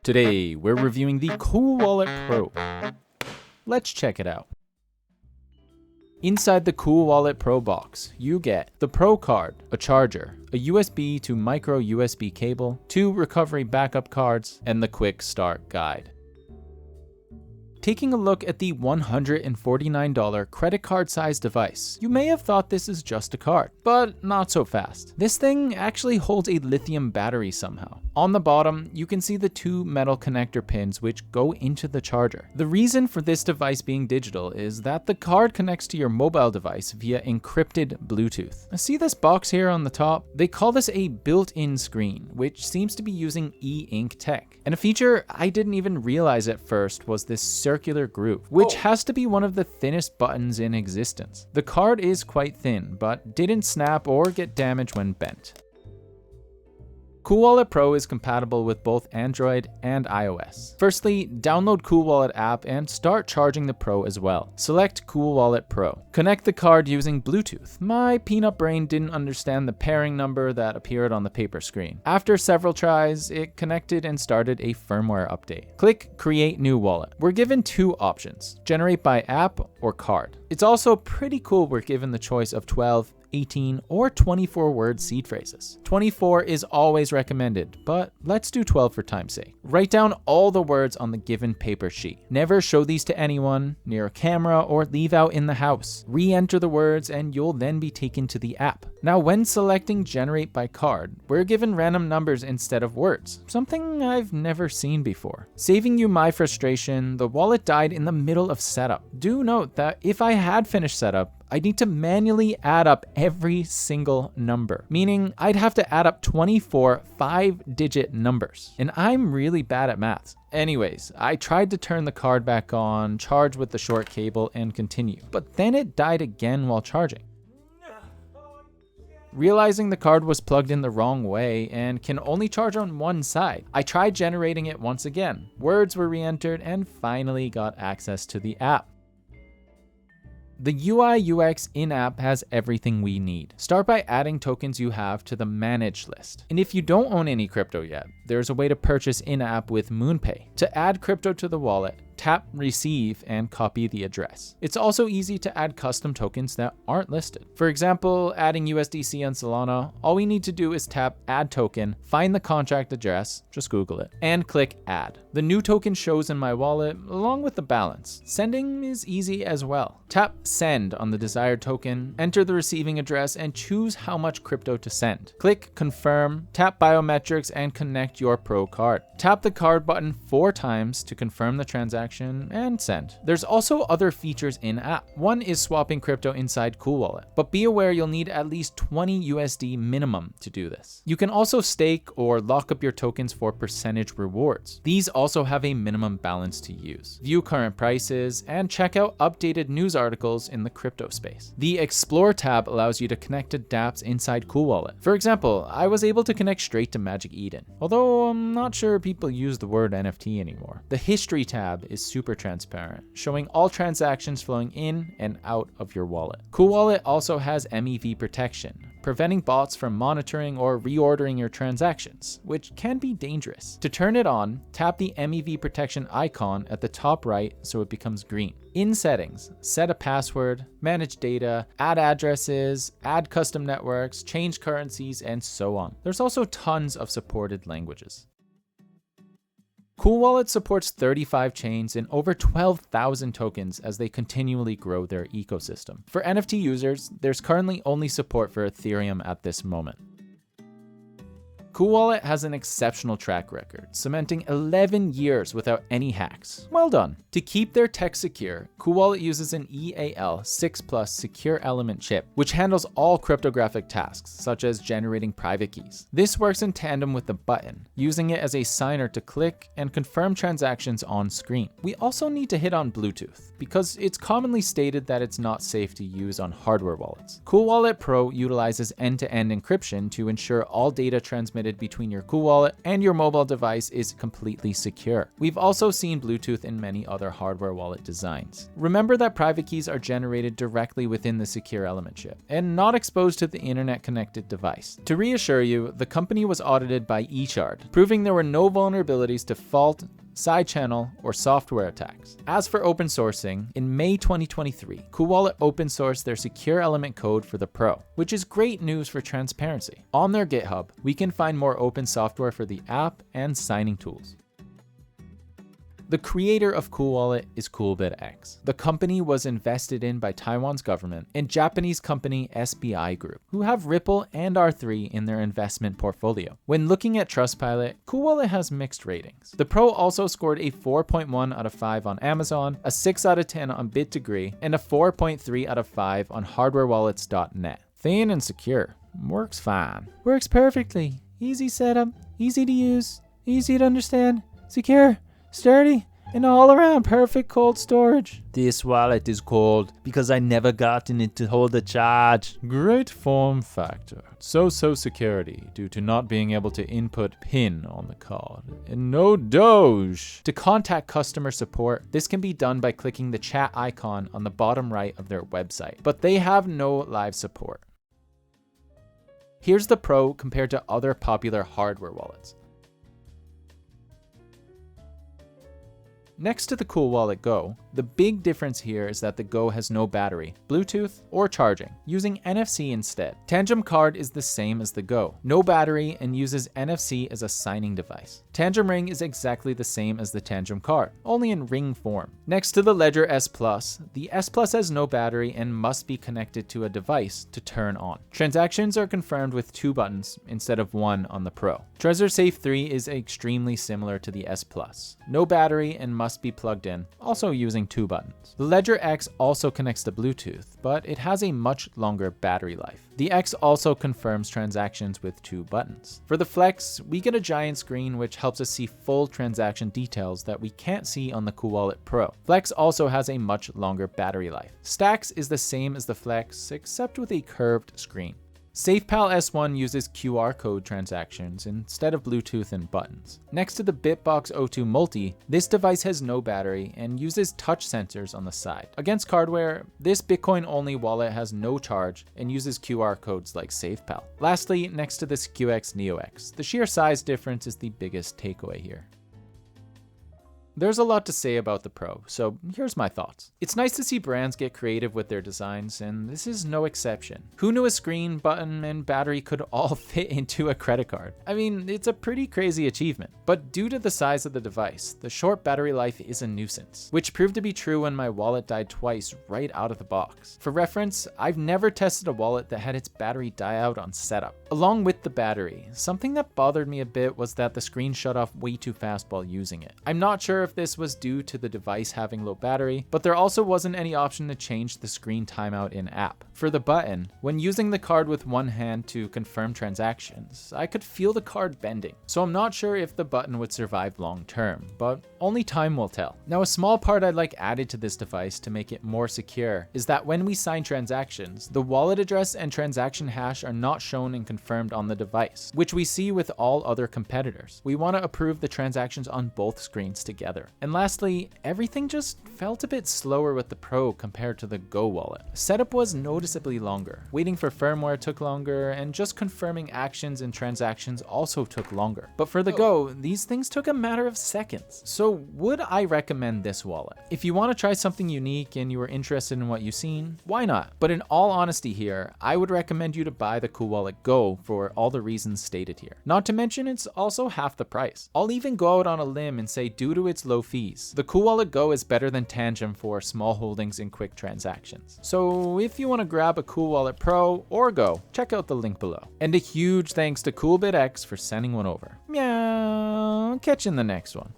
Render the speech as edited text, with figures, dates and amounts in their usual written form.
Today, we're reviewing the CoolWallet Pro. Let's check it out. Inside the CoolWallet Pro box, you get the Pro card, a charger, a USB to micro USB cable, 2 recovery backup cards, and the quick start guide. Taking a look at the $149 credit card size device, you may have thought this is just a card, but not so fast. This thing actually holds a lithium battery somehow. On the bottom, you can see the 2 metal connector pins which go into the charger. The reason for this device being digital is that the card connects to your mobile device via encrypted Bluetooth. See this box here on the top? They call this a built-in screen, which seems to be using e-ink tech. And a feature I didn't even realize at first was this circular groove, which has to be one of the thinnest buttons in existence. The card is quite thin, but didn't snap or get damaged when bent. CoolWallet Pro is compatible with both Android and iOS. Firstly, download CoolWallet app and start charging the Pro as well. Select CoolWallet Pro. Connect the card using Bluetooth. My peanut brain didn't understand the pairing number that appeared on the paper screen. After several tries, it connected and started a firmware update. Click Create New Wallet. We're given 2 options, generate by app or card. It's also pretty cool we're given the choice of 12, 18, or 24 word seed phrases. 24 is always recommended, but let's do 12 for time's sake. Write down all the words on the given paper sheet. Never show these to anyone, near a camera, or leave out in the house. Re-enter the words and you'll then be taken to the app. Now, when selecting generate by card, we're given random numbers instead of words, something I've never seen before. Saving you my frustration, the wallet died in the middle of setup. Do note that if I had finished setup, I need to manually add up every single number, meaning I'd have to add up 24 5-digit numbers. And I'm really bad at maths. Anyways, I tried to turn the card back on, charge with the short cable, and continue, but then it died again while charging. Realizing the card was plugged in the wrong way and can only charge on one side, I tried generating it once again. Words were re-entered and finally got access to the app. The UI UX in-app has everything we need. Start by adding tokens you have to the manage list. And if you don't own any crypto yet, there's a way to purchase in-app with MoonPay. To add crypto to the wallet, tap receive and copy the address. It's also easy to add custom tokens that aren't listed. For example, adding USDC on Solana, all we need to do is tap add token, find the contract address, just Google it, and click add. The new token shows in my wallet along with the balance. Sending is easy as well. Tap send on the desired token, enter the receiving address, and choose how much crypto to send. Click confirm, tap biometrics, and connect your Pro card. Tap the card button 4 times to confirm the transaction and send. There's also other features in-app. One is swapping crypto inside CoolWallet, but be aware you'll need at least 20 USD minimum to do this. You can also stake or lock up your tokens for percentage rewards. These also have a minimum balance to use. View current prices and check out updated news articles in the crypto space. The Explore tab allows you to connect to dApps inside CoolWallet. For example, I was able to connect straight to Magic Eden, although I'm not sure people use the word NFT anymore. The History tab is super transparent, showing all transactions flowing in and out of your wallet. CoolWallet also has MEV protection, preventing bots from monitoring or reordering your transactions, which can be dangerous. To turn it on, tap the MEV protection icon at the top right so it becomes green. In settings, set a password, manage data, add addresses, add custom networks, change currencies, and so on. There's also tons of supported languages. CoolWallet supports 35 chains and over 12,000 tokens as they continually grow their ecosystem. For NFT users, there's currently only support for Ethereum at this moment. CoolWallet has an exceptional track record, cementing 11 years without any hacks. Well done. To keep their tech secure, CoolWallet uses an EAL6+ secure element chip, which handles all cryptographic tasks, such as generating private keys. This works in tandem with the button, using it as a signer to click and confirm transactions on screen. We also need to hit on Bluetooth, because it's commonly stated that it's not safe to use on hardware wallets. CoolWallet Pro utilizes end-to-end encryption to ensure all data transmitted transmitted between your CoolWallet and your mobile device is completely secure. We've also seen Bluetooth in many other hardware wallet designs. Remember that private keys are generated directly within the secure element chip and not exposed to the internet connected device. To reassure you, the company was audited by eChart, proving there were no vulnerabilities to fault, side channel, or software attacks. As for open sourcing, in May 2023, CoolWallet open sourced their secure element code for the Pro, which is great news for transparency. On their GitHub, we can find more open software for the app and signing tools. The creator of CoolWallet is CoolBitX. The company was invested in by Taiwan's government and Japanese company SBI Group, who have Ripple and R3 in their investment portfolio. When looking at Trustpilot, CoolWallet has mixed ratings. The Pro also scored a 4.1 out of 5 on Amazon, a 6 out of 10 on BitDegree, and a 4.3 out of 5 on hardwarewallets.net. Thin and secure. Works fine. Works perfectly. Easy setup, easy to use, easy to understand, secure, sturdy, and all around perfect cold storage. This wallet is cold because I never gotten it to hold a charge. Great form factor. So security due to not being able to input PIN on the card. And no Doge. To contact customer support, this can be done by clicking the chat icon on the bottom right of their website, but they have no live support. Here's the Pro compared to other popular hardware wallets. Next to the CoolWallet Go, the big difference here is that the Go has no battery, Bluetooth, or charging, using NFC instead. Tangem Card is the same as the Go, no battery and uses NFC as a signing device. Tangem Ring is exactly the same as the Tangem Card, only in ring form. Next to the Ledger S Plus, the S Plus has no battery and must be connected to a device to turn on. Transactions are confirmed with 2 buttons instead of 1 on the Pro. Trezor Safe 3 is extremely similar to the S Plus, no battery and must be plugged in, also using 2 buttons. The Ledger X also connects to Bluetooth, but it has a much longer battery life. The X also confirms transactions with 2 buttons. For the Flex, we get a giant screen which helps us see full transaction details that we can't see on the CoolWallet Pro. Flex also has a much longer battery life. Stacks is the same as the Flex, except with a curved screen. SafePal S1 uses QR code transactions instead of Bluetooth and buttons. Next to the Bitbox O2 Multi, this device has no battery and uses touch sensors on the side. Against cardware, this Bitcoin-only wallet has no charge and uses QR codes like SafePal. Lastly, next to this QX Neo X, the sheer size difference is the biggest takeaway here. There's a lot to say about the Pro, so here's my thoughts. It's nice to see brands get creative with their designs, and this is no exception. Who knew a screen, button, and battery could all fit into a credit card? I mean, it's a pretty crazy achievement. But due to the size of the device, the short battery life is a nuisance, which proved to be true when my wallet died twice right out of the box. For reference, I've never tested a wallet that had its battery die out on setup. Along with the battery, something that bothered me a bit was that the screen shut off way too fast while using it. I'm not sure if this was due to the device having low battery, but there also wasn't any option to change the screen timeout in app. For the button, when using the card with one hand to confirm transactions, I could feel the card bending. So I'm not sure if the button would survive long term, but only time will tell. Now, a small part I'd like added to this device to make it more secure is that when we sign transactions, the wallet address and transaction hash are not shown and confirmed on the device, which we see with all other competitors. We want to approve the transactions on both screens together. And lastly, everything just felt a bit slower with the Pro compared to the Go wallet. Setup was noticeably longer. Waiting for firmware took longer, and just confirming actions and transactions also took longer. But for the Go, these things took a matter of seconds. So would I recommend this wallet? If you want to try something unique and you are interested in what you've seen, why not? But in all honesty here, I would recommend you to buy the CoolWallet Go for all the reasons stated here. Not to mention it's also half the price. I'll even go out on a limb and say due to its low fees, the CoolWallet Go is better than Tangem for small holdings and quick transactions. So if you want to grab a CoolWallet Pro or Go, check out the link below. And a huge thanks to CoolBitX for sending one over. Meow, catch you in the next one.